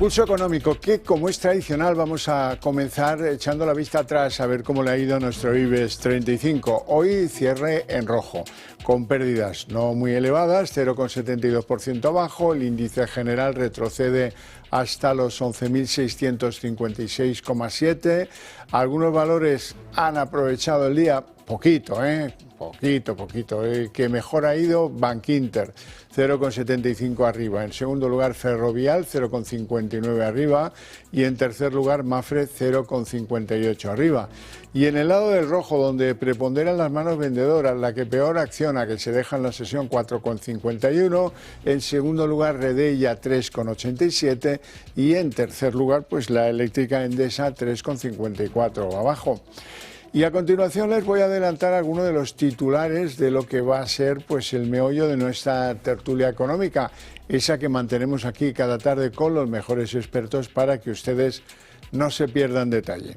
Pulso económico, que como es tradicional vamos a comenzar echando la vista atrás a ver cómo le ha ido a nuestro IBEX 35. Hoy cierre en rojo, con pérdidas no muy elevadas, 0,72% abajo, el índice general retrocede hasta los 11.656,7. Algunos valores han aprovechado el día, poquito, que mejor ha ido Bankinter, 0,75 arriba. En segundo lugar, Ferrovial, 0,59 arriba. Y en tercer lugar, Mafre, 0,58 arriba. Y en el lado del rojo, donde preponderan las manos vendedoras, la que peor acciona, que se deja en la sesión 4,51. En segundo lugar, Redeia, 3,87. Y en tercer lugar, pues la eléctrica Endesa, 3,54 abajo. Y a continuación les voy a adelantar algunos de los titulares de lo que va a ser pues el meollo de nuestra tertulia económica, esa que mantenemos aquí cada tarde con los mejores expertos para que ustedes no se pierdan detalle.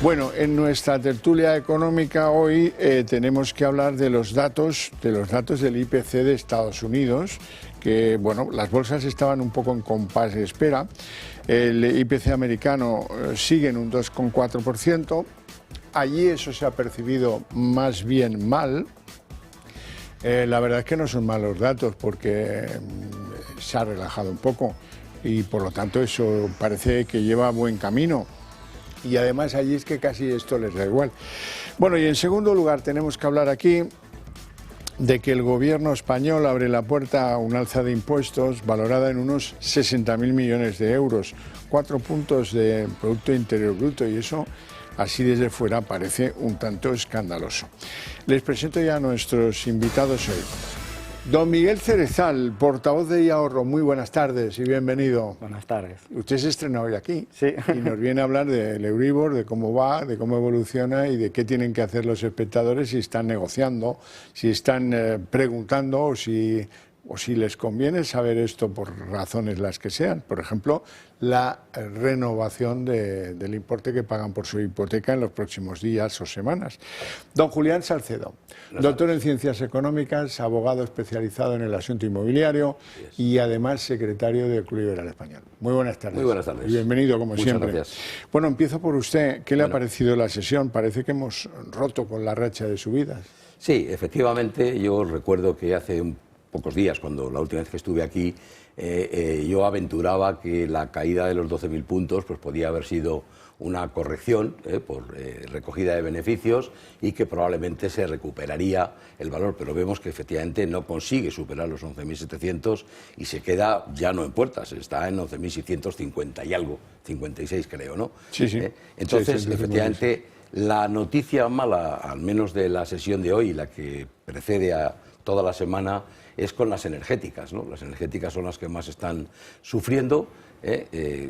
Bueno, en nuestra tertulia económica hoy tenemos que hablar de los datos del IPC de Estados Unidos, que bueno, las bolsas estaban un poco en compás de espera. El IPC americano sigue en un 2,4%. Allí eso se ha percibido más bien mal. La verdad es que no son malos datos porque se ha relajado un poco y por lo tanto eso parece que lleva buen camino. Y además allí es que casi esto les da igual. Bueno, y en segundo lugar tenemos que hablar aquí de que el gobierno español abre la puerta a un alza de impuestos valorada en unos 60.000 millones de euros, 4 puntos de Producto Interior Bruto, y eso así desde fuera parece un tanto escandaloso. Les presento ya a nuestros invitados hoy. Don Miguel Cerezal, portavoz de IAhorro, muy buenas tardes y bienvenido. Buenas tardes. Usted se estrena hoy aquí, sí, y nos viene a hablar del Euribor, de cómo va, de cómo evoluciona y de qué tienen que hacer los espectadores si están negociando, si están preguntando o si les conviene saber esto por razones las que sean. Por ejemplo, la renovación del importe que pagan por su hipoteca en los próximos días o semanas. Don Julián Salcedo, doctor en Ciencias Económicas, abogado especializado en el asunto inmobiliario y además secretario del Club Liberal Español. Muy buenas tardes. Muy buenas tardes. Y bienvenido, como Muchas siempre. Gracias. Bueno, empiezo por usted. ¿Qué le ha parecido la sesión? Parece que hemos roto con la racha de subidas. Sí, efectivamente, yo recuerdo que hace pocos días, cuando la última vez que estuve aquí, yo aventuraba que la caída de los 12.000 puntos pues podía haber sido una corrección por recogida de beneficios y que probablemente se recuperaría el valor, pero vemos que efectivamente no consigue superar los 11.700 y se queda ya no en puertas, está en 11.650 y algo, 56 creo, ¿no? Sí, sí. Entonces, sí, efectivamente, la noticia mala, al menos de la sesión de hoy, la que precede a toda la semana, es con las energéticas, ¿no? Las energéticas son las que más están sufriendo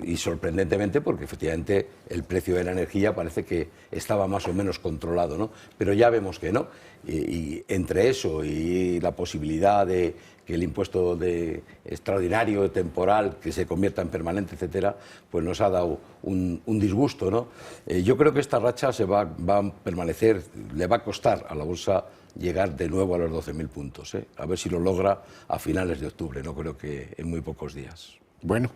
y sorprendentemente porque efectivamente el precio de la energía parece que estaba más o menos controlado, ¿no? Pero ya vemos que no. Y entre eso y la posibilidad de que el impuesto extraordinario, temporal, que se convierta en permanente, etcétera, pues nos ha dado un disgusto, ¿no? Yo creo que esta racha va a permanecer, le va a costar a la bolsa llegar de nuevo a los 12.000 puntos, a ver si lo logra a finales de octubre, no creo que en muy pocos días. Bueno,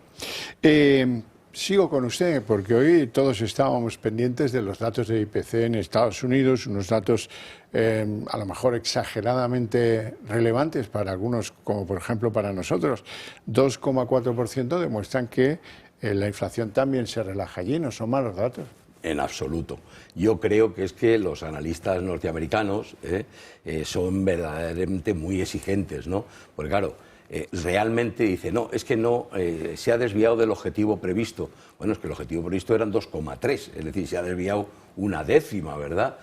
sigo con usted porque hoy todos estábamos pendientes de los datos de IPC en Estados Unidos, unos datos a lo mejor exageradamente relevantes para algunos, como por ejemplo para nosotros. 2,4% demuestran que la inflación también se relaja allí, no son malos datos. En absoluto. Yo creo que es que los analistas norteamericanos son verdaderamente muy exigentes, ¿no? Porque claro, realmente dice, no, es que no se ha desviado del objetivo previsto. Bueno, es que el objetivo previsto eran 2,3, es decir, se ha desviado una décima, ¿verdad?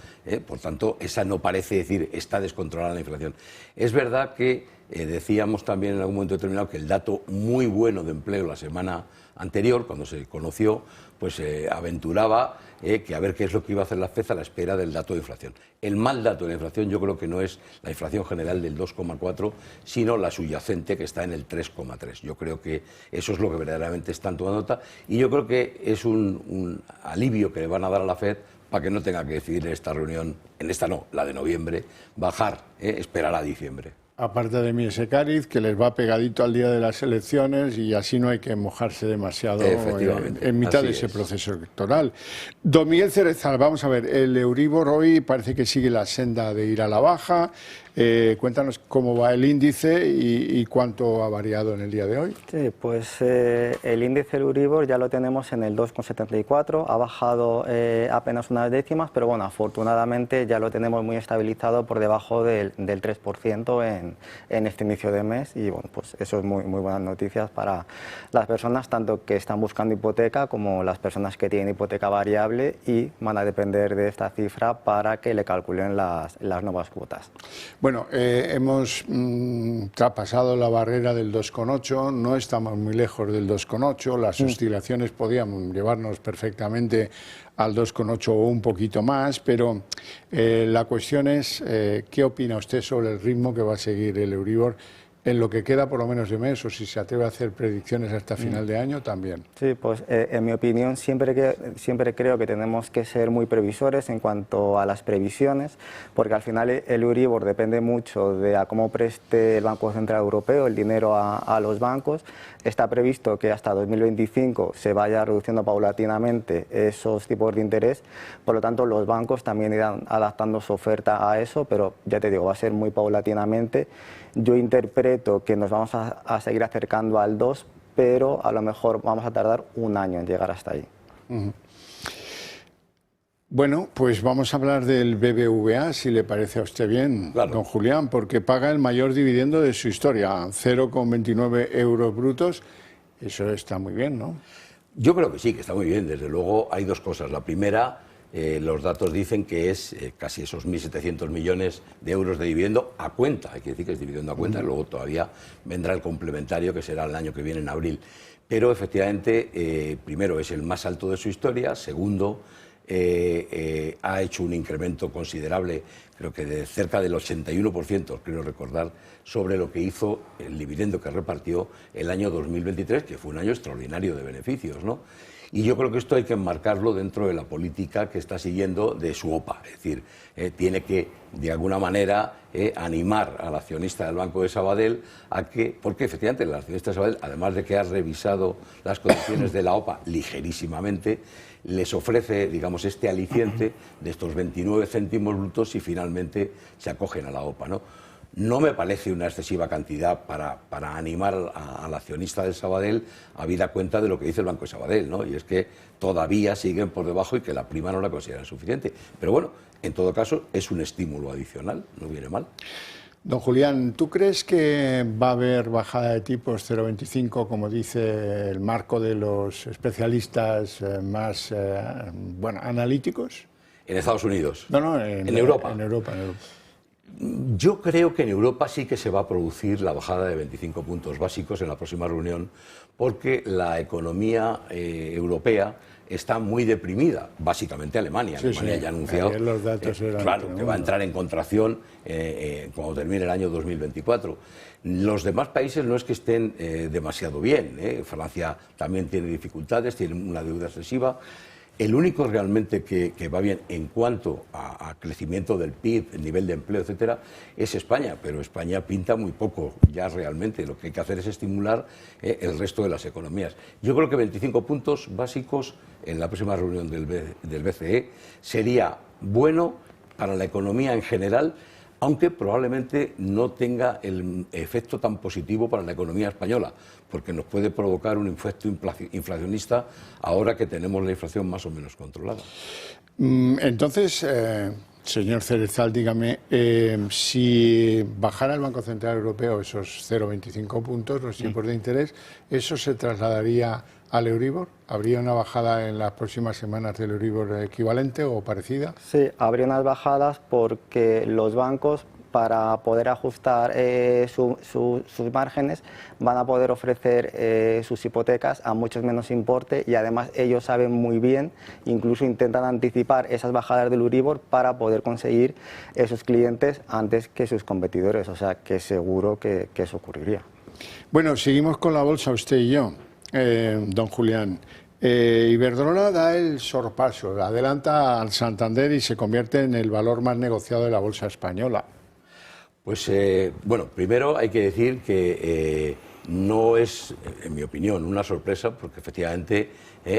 Por tanto, esa no parece decir, está descontrolada la inflación. Es verdad que decíamos también en algún momento determinado que el dato muy bueno de empleo la semana anterior, cuando se conoció, pues aventuraba que a ver qué es lo que iba a hacer la FED a la espera del dato de inflación. El mal dato de la inflación yo creo que no es la inflación general del 2,4, sino la subyacente que está en el 3,3. Yo creo que eso es lo que verdaderamente están tomando nota y yo creo que es un alivio que le van a dar a la FED para que no tenga que decidir en esta reunión, en esta no, la de noviembre, bajar, esperar a diciembre. Aparte de Mies Cáriz, que les va pegadito al día de las elecciones y así no hay que mojarse demasiado en mitad de ese proceso electoral. Don Miguel Cerezal, vamos a ver, el Euribor hoy parece que sigue la senda de ir a la baja. Cuéntanos cómo va el índice y cuánto ha variado en el día de hoy. Sí, pues el índice del Euribor ya lo tenemos en el 2,74, ha bajado apenas unas décimas, pero bueno, afortunadamente ya lo tenemos muy estabilizado por debajo del 3% en este inicio de mes y bueno, pues eso es muy buenas noticias para las personas tanto que están buscando hipoteca como las personas que tienen hipoteca variable y van a depender de esta cifra para que le calculen las nuevas cuotas. Bueno, hemos traspasado la barrera del 2,8, no estamos muy lejos del 2,8, las oscilaciones podían llevarnos perfectamente al 2,8 o un poquito más, pero la cuestión es, ¿qué opina usted sobre el ritmo que va a seguir el Euribor en lo que queda por lo menos de mes, o si se atreve a hacer predicciones hasta final de año también? Sí, pues en mi opinión siempre creo que tenemos que ser muy previsores en cuanto a las previsiones, porque al final el Euribor depende mucho de a cómo preste el Banco Central Europeo el dinero a los bancos. Está previsto que hasta 2025 se vaya reduciendo paulatinamente esos tipos de interés, por lo tanto los bancos también irán adaptando su oferta a eso, pero ya te digo, va a ser muy paulatinamente. Yo interpreto que nos vamos a seguir acercando al 2, pero a lo mejor vamos a tardar un año en llegar hasta ahí. Bueno, pues vamos a hablar del BBVA, si le parece a usted bien, claro, don Julián, porque paga el mayor dividendo de su historia, 0,29 euros brutos. Eso está muy bien, ¿no? Yo creo que sí, que está muy bien. Desde luego hay dos cosas. La primera, los datos dicen que es casi esos 1.700 millones de euros de dividendo a cuenta. Hay que decir que es dividendo a cuenta, luego todavía vendrá el complementario, que será el año que viene, en abril. Pero efectivamente, primero, es el más alto de su historia. Segundo, ha hecho un incremento considerable, creo que de cerca del 81%, creo recordar, sobre lo que hizo el dividendo que repartió el año 2023, que fue un año extraordinario de beneficios, ¿no? Y yo creo que esto hay que enmarcarlo dentro de la política que está siguiendo de su OPA. Es decir, tiene que, de alguna manera, animar al accionista del Banco de Sabadell a que, porque efectivamente el accionista de Sabadell, además de que ha revisado las condiciones de la OPA ligerísimamente, les ofrece, digamos, este aliciente de estos 29 céntimos brutos si finalmente se acogen a la OPA, ¿no? No me parece una excesiva cantidad para animar al accionista del Sabadell, habida cuenta de lo que dice el Banco de Sabadell, ¿no? Y es que todavía siguen por debajo y que la prima no la consideran suficiente. Pero bueno, en todo caso, es un estímulo adicional, no viene mal. Don Julián, ¿tú crees que va a haber bajada de tipos 0,25, como dice el marco de los especialistas más analíticos? ¿En Estados Unidos? No, en Europa. En Europa. Yo creo que en Europa sí que se va a producir la bajada de 25 puntos básicos en la próxima reunión, porque la economía europea está muy deprimida, básicamente Alemania. Alemania ya ha anunciado los datos eran que va a entrar en contracción cuando termine el año 2024. Los demás países no es que estén demasiado bien. Francia también tiene dificultades, tiene una deuda excesiva. El único realmente que va bien en cuanto a crecimiento del PIB, el nivel de empleo, etcétera, es España, pero España pinta muy poco ya realmente. Lo que hay que hacer es estimular el resto de las economías. Yo creo que 25 puntos básicos en la próxima reunión del BCE sería bueno para la economía en general, aunque probablemente no tenga el efecto tan positivo para la economía española, porque nos puede provocar un efecto inflacionista ahora que tenemos la inflación más o menos controlada. Entonces, señor Cerezal, dígame, si bajara el Banco Central Europeo esos 0,25 puntos, los tipos de interés, ¿eso se trasladaría al Euribor? ¿Habría una bajada en las próximas semanas del Euribor equivalente o parecida? Sí, habría unas bajadas porque los bancos, para poder ajustar sus márgenes, van a poder ofrecer sus hipotecas a muchos menos importe y además ellos saben muy bien, incluso intentan anticipar esas bajadas del Euribor para poder conseguir esos clientes antes que sus competidores, o sea que seguro que eso ocurriría. Bueno, seguimos con la bolsa usted y yo, don Julián. Iberdrola da el sorpaso, adelanta al Santander y se convierte en el valor más negociado de la bolsa española. Pues bueno, primero hay que decir que no es, en mi opinión, una sorpresa, porque efectivamente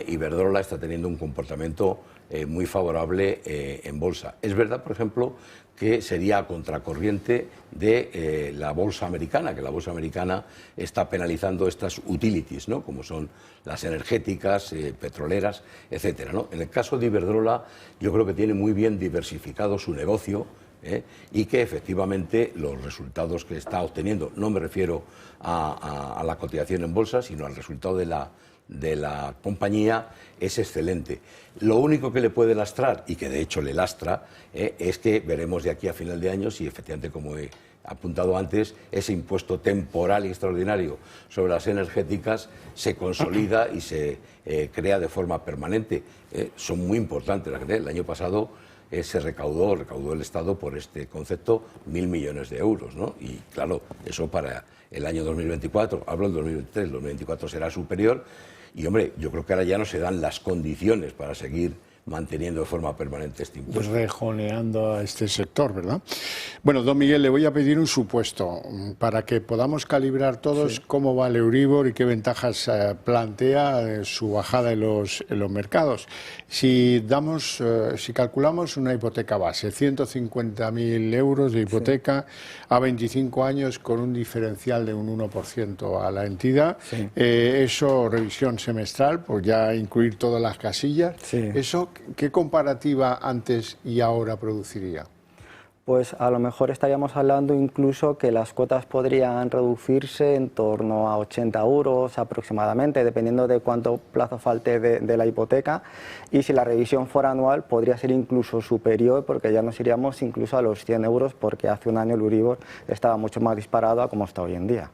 Iberdrola está teniendo un comportamiento muy favorable en bolsa. Es verdad, por ejemplo, que sería a contracorriente de la bolsa americana, que la bolsa americana está penalizando estas utilities, ¿no? Como son las energéticas, petroleras, etcétera, ¿no? En el caso de Iberdrola, yo creo que tiene muy bien diversificado su negocio, y que efectivamente los resultados que está obteniendo, no me refiero a la cotización en bolsa, sino al resultado de la compañía, es excelente. Lo único que le puede lastrar, y que de hecho le lastra, es que veremos de aquí a final de año si efectivamente, como he apuntado antes, ese impuesto temporal y extraordinario sobre las energéticas se consolida y se crea de forma permanente. Son muy importantes. El año pasado se recaudó el Estado por este concepto 1.000 millones de euros, ¿no? Y claro, eso para el año 2024, hablo del 2023, el 2024 será superior y hombre, yo creo que ahora ya no se dan las condiciones para seguir manteniendo de forma permanente este impuesto. Rejoneando a este sector, ¿verdad? Bueno, don Miguel, le voy a pedir un supuesto para que podamos calibrar todos cómo va el Euribor y qué ventajas plantea su bajada en los mercados. Si calculamos una hipoteca base, 150.000 euros de hipoteca a 25 años con un diferencial de un 1% a la entidad, eso, revisión semestral, pues ya incluir todas las casillas, eso, ¿qué comparativa antes y ahora produciría? Pues a lo mejor estaríamos hablando incluso que las cuotas podrían reducirse en torno a 80 euros aproximadamente, dependiendo de cuánto plazo falte de la hipoteca, y si la revisión fuera anual podría ser incluso superior, porque ya nos iríamos incluso a los 100 euros, porque hace un año el Euribor estaba mucho más disparado a como está hoy en día.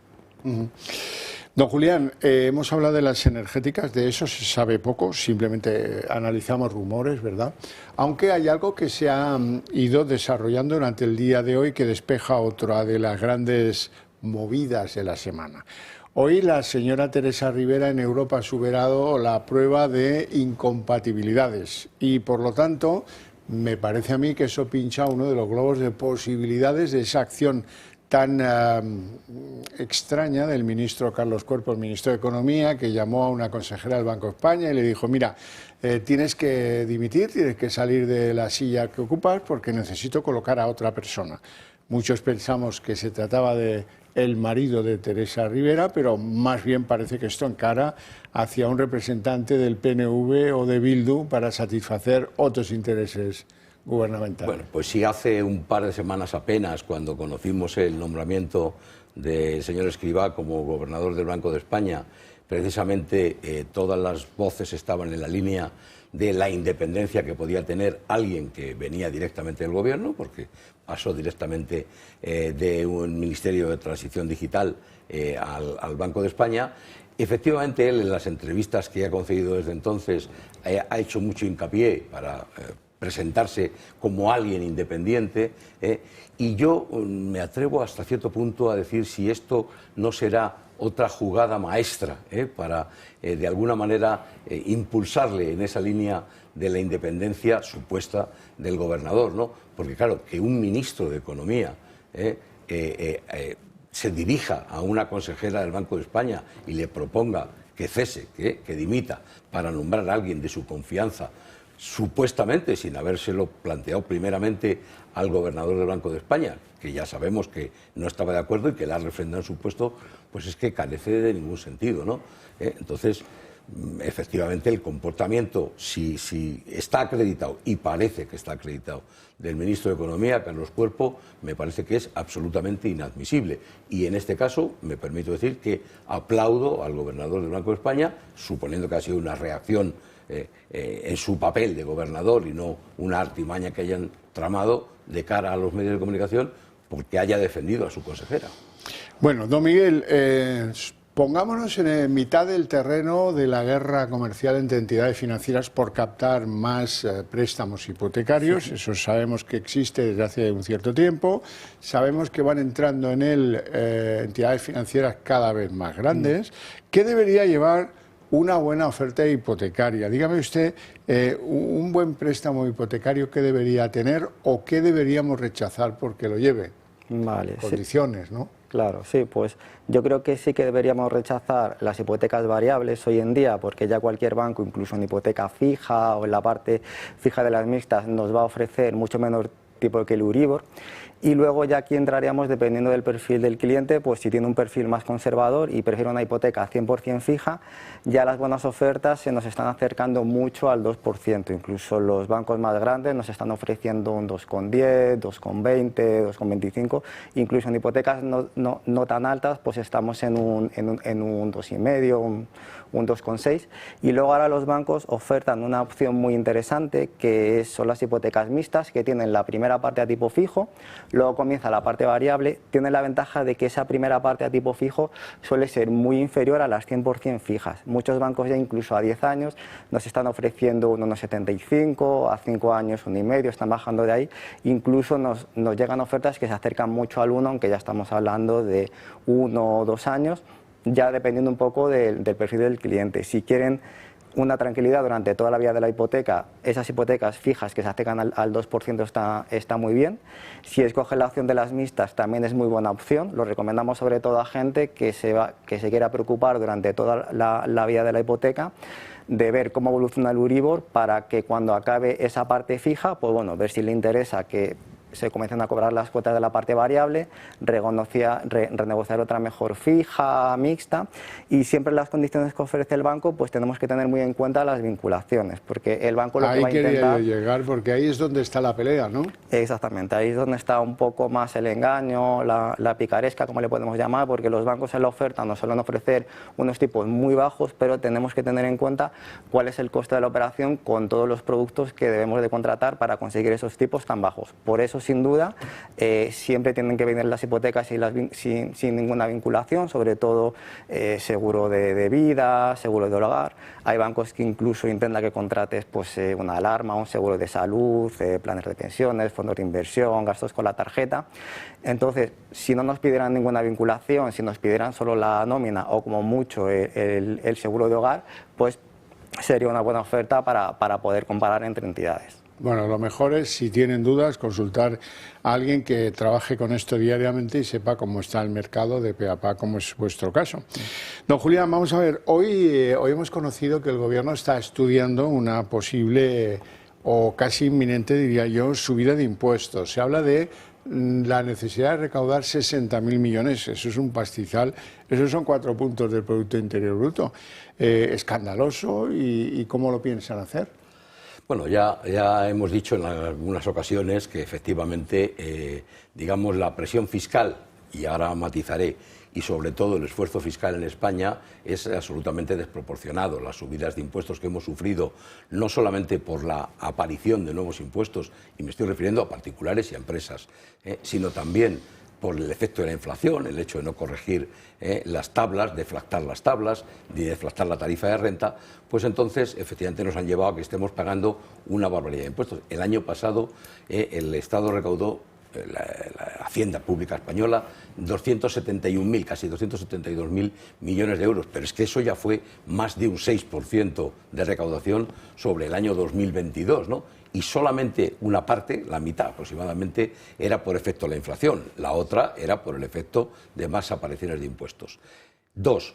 Don Julián, hemos hablado de las energéticas, de eso se sabe poco, simplemente analizamos rumores, ¿verdad? Aunque hay algo que se ha ido desarrollando durante el día de hoy que despeja otra de las grandes movidas de la semana. Hoy la señora Teresa Rivera en Europa ha superado la prueba de incompatibilidades y por lo tanto me parece a mí que eso pincha uno de los globos de posibilidades de esa acción tan extraña del ministro Carlos Cuerpo, el ministro de Economía, que llamó a una consejera del Banco de España y le dijo, mira, tienes que dimitir, tienes que salir de la silla que ocupas porque necesito colocar a otra persona. Muchos pensamos que se trataba de el marido de Teresa Rivera, pero más bien parece que esto encara hacia un representante del PNV o de Bildu para satisfacer otros intereses gubernamentales. Bueno, pues sí, hace un par de semanas apenas, cuando conocimos el nombramiento del señor Escrivá como gobernador del Banco de España, precisamente todas las voces estaban en la línea de la independencia que podía tener alguien que venía directamente del gobierno, porque pasó directamente de un Ministerio de Transición Digital al Banco de España. Efectivamente, él en las entrevistas que ha concedido desde entonces ha hecho mucho hincapié para presentarse como alguien independiente, y yo me atrevo hasta cierto punto a decir si esto no será otra jugada maestra para de alguna manera impulsarle en esa línea de la independencia supuesta del gobernador, ¿no? Porque claro, que un ministro de Economía se dirija a una consejera del Banco de España y le proponga que cese, que dimita, para nombrar a alguien de su confianza, supuestamente sin habérselo planteado primeramente al gobernador del Banco de España, que ya sabemos que no estaba de acuerdo y que la ha refrendado en su puesto, pues es que carece de ningún sentido, ¿no? Entonces, efectivamente, el comportamiento, si está acreditado, y parece que está acreditado, del ministro de Economía, Carlos Cuerpo, me parece que es absolutamente inadmisible. Y en este caso, me permito decir que aplaudo al gobernador del Banco de España, suponiendo que ha sido una reacción en su papel de gobernador y no una artimaña que hayan tramado de cara a los medios de comunicación, porque haya defendido a su consejera. Bueno, don Miguel, pongámonos en mitad del terreno de la guerra comercial entre entidades financieras por captar más préstamos hipotecarios. Sí. Eso sabemos que existe desde hace un cierto tiempo. Sabemos que van entrando en él entidades financieras cada vez más grandes. ¿Qué debería llevar una buena oferta hipotecaria? Dígame usted, un buen préstamo hipotecario, ¿qué debería tener o qué deberíamos rechazar porque lo lleve? Vale, sí. condiciones, ¿no? Claro, sí, pues yo creo que sí que deberíamos rechazar las hipotecas variables hoy en día, porque ya cualquier banco, incluso en hipoteca fija o en la parte fija de las mixtas, nos va a ofrecer mucho menor tipo que el Euribor. Y luego ya aquí entraríamos, dependiendo del perfil del cliente, pues si tiene un perfil más conservador y prefiere una hipoteca 100% fija, ya las buenas ofertas se nos están acercando mucho al 2%. Incluso los bancos más grandes nos están ofreciendo un 2,10, 2,20, 2,25. Incluso en hipotecas no tan altas, pues estamos en un 2,5, un 2,6. Y luego ahora los bancos ofertan una opción muy interesante, que son las hipotecas mixtas, que tienen la primera parte a tipo fijo, luego comienza la parte variable. Tiene la ventaja de que esa primera parte a tipo fijo suele ser muy inferior a las 100% fijas. Muchos bancos ya incluso a 10 años nos están ofreciendo un 1,75, a 5 años 1,5, están bajando de ahí. Incluso nos llegan ofertas que se acercan mucho al 1, aunque ya estamos hablando de 1 o 2 años, ya dependiendo un poco del perfil del cliente. Si quieren una tranquilidad durante toda la vida de la hipoteca, esas hipotecas fijas que se acercan al 2% está muy bien. Si escogen la opción de las mixtas, también es muy buena opción. Lo recomendamos sobre todo a gente que se quiera preocupar durante toda la vida de la hipoteca, de ver cómo evoluciona el Euribor, para que cuando acabe esa parte fija, pues bueno, ver si le interesa que se comiencen a cobrar las cuotas de la parte variable, renegociar otra mejor fija, mixta. Y siempre las condiciones que ofrece el banco, pues tenemos que tener muy en cuenta las vinculaciones, porque el banco lo que va a intentar... Ahí quería yo llegar, porque ahí es donde está la pelea, ¿no? Exactamente, ahí es donde está un poco más el engaño, la picaresca, como le podemos llamar, porque los bancos en la oferta nos suelen ofrecer unos tipos muy bajos, pero tenemos que tener en cuenta cuál es el coste de la operación con todos los productos que debemos de contratar para conseguir esos tipos tan bajos. Por eso, sin duda, siempre tienen que venir las hipotecas sin ninguna vinculación, sobre todo seguro de vida, seguro de hogar. Hay bancos que incluso intentan que contrates pues, una alarma, un seguro de salud, planes de pensiones, fondos de inversión, gastos con la tarjeta. Entonces, si no nos pidieran ninguna vinculación, si nos pidieran solo la nómina o como mucho el seguro de hogar, pues sería una buena oferta para poder comparar entre entidades. Bueno, lo mejor es, si tienen dudas, consultar a alguien que trabaje con esto diariamente y sepa cómo está el mercado de pe a pa, como es vuestro caso. Don Julián, vamos a ver, hoy hemos conocido que el Gobierno está estudiando una posible o casi inminente, diría yo, subida de impuestos. Se habla de la necesidad de recaudar 60.000 millones, eso es un pastizal, esos son 4 puntos del Producto Interior Bruto. Escandaloso, ¿y cómo lo piensan hacer? Bueno, ya hemos dicho en algunas ocasiones que efectivamente, digamos, la presión fiscal, y ahora matizaré, y sobre todo el esfuerzo fiscal en España es absolutamente desproporcionado. Las subidas de impuestos que hemos sufrido, no solamente por la aparición de nuevos impuestos, y me estoy refiriendo a particulares y a empresas, sino también por el efecto de la inflación, el hecho de no corregir las tablas, deflactar las tablas, de deflactar la tarifa de renta, pues entonces efectivamente nos han llevado a que estemos pagando una barbaridad de impuestos. El año pasado el Estado recaudó, la Hacienda Pública Española, 271.000, casi 272.000 millones de euros, pero es que eso ya fue más de un 6% de recaudación sobre el año 2022, ¿no? Y solamente una parte, la mitad aproximadamente, era por efecto de la inflación, la otra era por el efecto de más apariciones de impuestos. 2.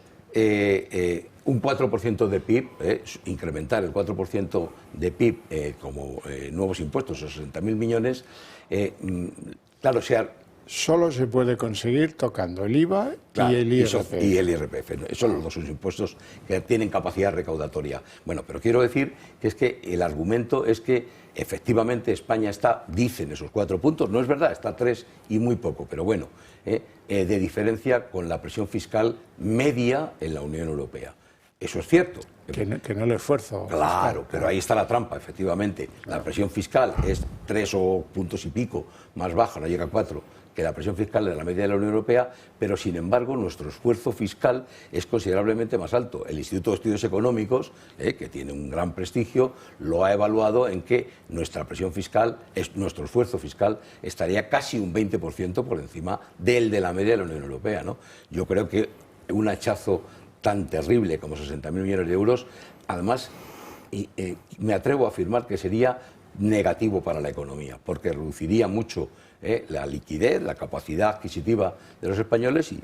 Un 4% de PIB, incrementar el 4% de PIB como nuevos impuestos, esos 60.000 millones, claro, solo se puede conseguir tocando el IVA, claro, y el IRPF. Y el IRPF. Esos son los dos impuestos que tienen capacidad recaudatoria. Bueno, pero quiero decir que es que el argumento es que efectivamente España está, dicen esos 4 puntos, no es verdad, está a 3 y muy poco, pero bueno, de diferencia con la presión fiscal media en la Unión Europea. Eso es cierto. Que no le esfuerzo. Claro, pero ahí está la trampa, efectivamente. La presión fiscal es 3 o puntos y pico más baja, no llega a 4, que la presión fiscal de la media de la Unión Europea, pero sin embargo nuestro esfuerzo fiscal es considerablemente más alto. El Instituto de Estudios Económicos, que tiene un gran prestigio, lo ha evaluado en que nuestra presión fiscal, nuestro esfuerzo fiscal, estaría casi un 20% por encima del de la media de la Unión Europea, ¿no? Yo creo que un hachazo tan terrible como 60.000 millones de euros, además, me atrevo a afirmar que sería negativo para la economía, porque reduciría mucho la liquidez, la capacidad adquisitiva de los españoles y,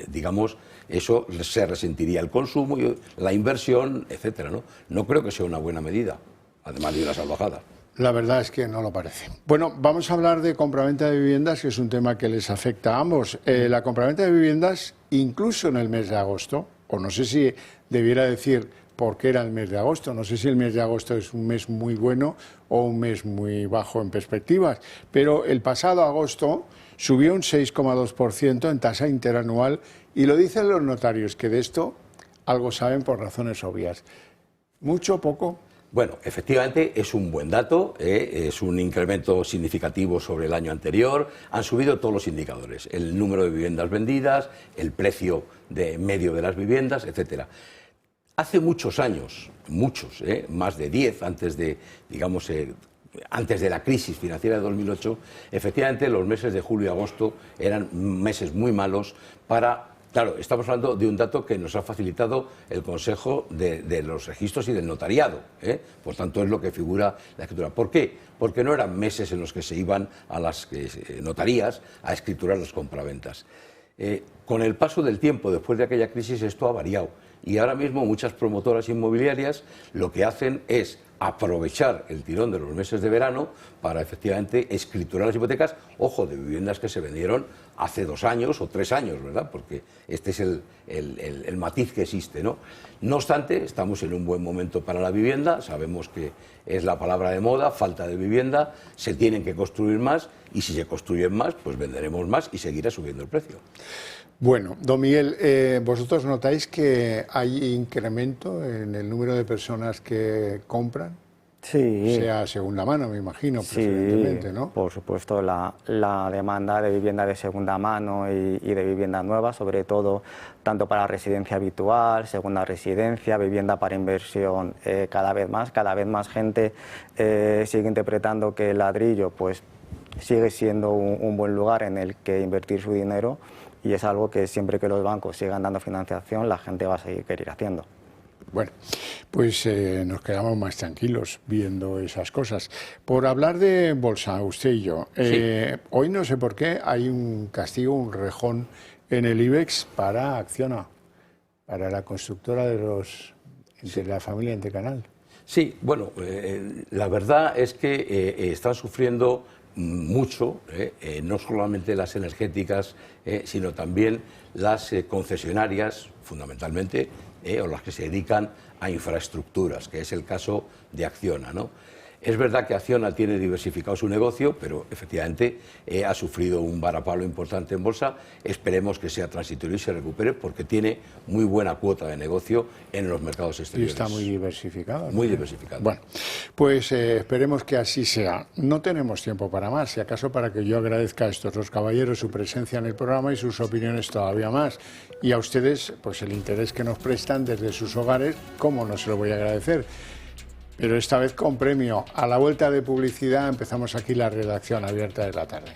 digamos, eso se resentiría el consumo, la inversión, etcétera, ¿no? No creo que sea una buena medida, además de una salvajada. La verdad es que no lo parece. Bueno, vamos a hablar de compraventa de viviendas, que es un tema que les afecta a ambos. La compraventa de viviendas, incluso en el mes de agosto, o no sé si debiera decir por qué era el mes de agosto, no sé si el mes de agosto es un mes muy bueno o un mes muy bajo en perspectivas, pero el pasado agosto subió un 6,2% en tasa interanual y lo dicen los notarios, que de esto algo saben por razones obvias. ¿Mucho o poco? Bueno, efectivamente es un buen dato, es un incremento significativo sobre el año anterior. Han subido todos los indicadores, el número de viviendas vendidas, el precio medio de las viviendas, etcétera. Hace muchos años, más de 10, antes de la crisis financiera de 2008, efectivamente los meses de julio y agosto eran meses muy malos para... Claro, estamos hablando de un dato que nos ha facilitado el Consejo de los Registros y del Notariado, por tanto es lo que figura la escritura. ¿Por qué? Porque no eran meses en los que se iban a las notarías a escriturar las compraventas. Con el paso del tiempo, después de aquella crisis, esto ha variado y ahora mismo muchas promotoras inmobiliarias lo que hacen es aprovechar el tirón de los meses de verano para efectivamente escriturar las hipotecas, ojo, de viviendas que se vendieron hace 2 años o 3 años, ¿verdad? Porque este es el matiz que existe, ¿no? No obstante, estamos en un buen momento para la vivienda, sabemos que es la palabra de moda, falta de vivienda, se tienen que construir más y si se construyen más, pues venderemos más y seguirá subiendo el precio. Bueno, don Miguel, ¿vosotros notáis que hay incremento en el número de personas que compran? Sí. Sea segunda mano, me imagino, Sí, preferentemente, ¿no? por supuesto, la demanda de vivienda de segunda mano y de vivienda nueva, sobre todo tanto para residencia habitual, segunda residencia, vivienda para inversión, cada vez más gente sigue interpretando que el ladrillo pues sigue siendo un buen lugar en el que invertir su dinero y es algo que siempre que los bancos sigan dando financiación la gente va a seguir querer haciendo. Bueno, pues nos quedamos más tranquilos viendo esas cosas. Por hablar de bolsa, usted y yo, hoy no sé por qué hay un castigo, un rejón en el IBEX para Acciona, para la constructora de la familia Antecanal. Sí, bueno, la verdad es que están sufriendo mucho, no solamente las energéticas, sino también las concesionarias, fundamentalmente, o las que se dedican a infraestructuras, que es el caso de Acciona, ¿no? Es verdad que Acciona tiene diversificado su negocio, pero efectivamente ha sufrido un varapalo importante en bolsa. Esperemos que sea transitorio y se recupere porque tiene muy buena cuota de negocio en los mercados exteriores. Y está muy diversificado, ¿no? Muy diversificado. Bueno, pues esperemos que así sea. No tenemos tiempo para más, si acaso para que yo agradezca a estos dos caballeros su presencia en el programa y sus opiniones todavía más. Y a ustedes, pues el interés que nos prestan desde sus hogares, ¿cómo no se lo voy a agradecer? Pero esta vez con premio. A la vuelta de publicidad empezamos aquí la redacción abierta de la tarde.